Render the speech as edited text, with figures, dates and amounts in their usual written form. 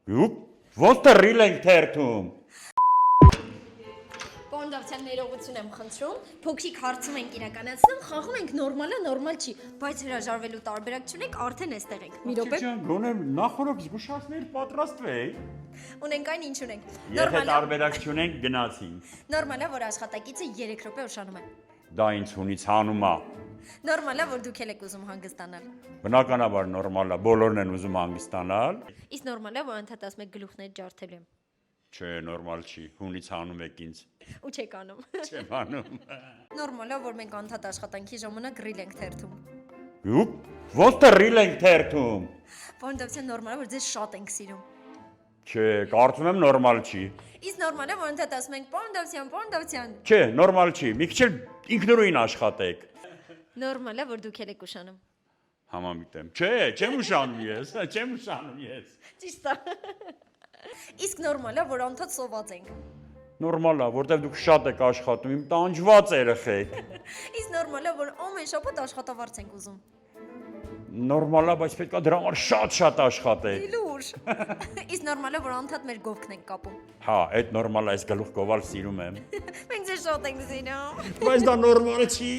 Ոնց դրիլ ենք թերթում։ Պոնդավցյան ներողություն եմ խնդրում, փոքրիկ հարցում ենք իրականացնում, խաղում ենք նորմալ չի, բայց հրաժարվելու տարբերակ չունենք, արդեն էստեղ ենք։ Մի րոպե։ Գոնե նախորդ զգուշացներ պատրաստվեի։ Ունենք այն, ինչ ունենք։ Եթե տարբերակ չունենք, գնացինք։ Նորմալ է, որ աշխատակիցը 3 րոպե ուշանում է։ Դա ինձ հունից հանում է։ Նորմալ է, որ դուք եք ուզում հանգստանալ։ Բնականաբար նորմալ է, բոլորն են ուզում հանգստանալ։ Իսկ նորմալ է, որ անդադ ասում եք գլուխներ ջարդելու եմ։ Չէ, նորմալ չի, հունից հանում եք ինձ։ Ու չեք անում։ Չեմ անում։ Նորմալ է, որ մենք անդադ աշխատանքի ժամանակ գրիլ ենք թերթում։ Ոնց դրիլ ենք թերթում։ Պոնդավցյան նորմալ է, որ ձեզ շատ ենք սիրում։ Չէ, կարծում եմ նորմալ չի։ Իսկ նորմալ է, որ անդադ ասում ենք Պոնդավցյան։ Չէ, նորմալ չի։ Մի քիչ էլ ինքնուրույն աշխատեք։ Նորմալ է, որ դուք եք ուշանում։ Համամիտեմ։ Չէ, չեմ ուշանում ես, չեմ ուշանում ես։ Ճիշտ է։ Իսկ նորմալ է, որ անդադ սոված ենք։ Նորմալ է, որտեվ դուք շատ եք աշխատում, իմ տանջված երեխեք։ Իսկ նորմալ է, որ ամեն շաբաթ աշխատավարձ ենք ուզում։ Նորմալ է, բայց պետք է դրա համար շատ աշխատեք։ Իլուր։ Իսկ նորմալ է, որ անդադ մեր գովքն ենք կապում։ Հա, այդ նորմալ է, այս գլուխ գովալ սիրում եմ։ Մենք ձեզ շատ ենք սիրում։ Բայց դա նորմալ չի։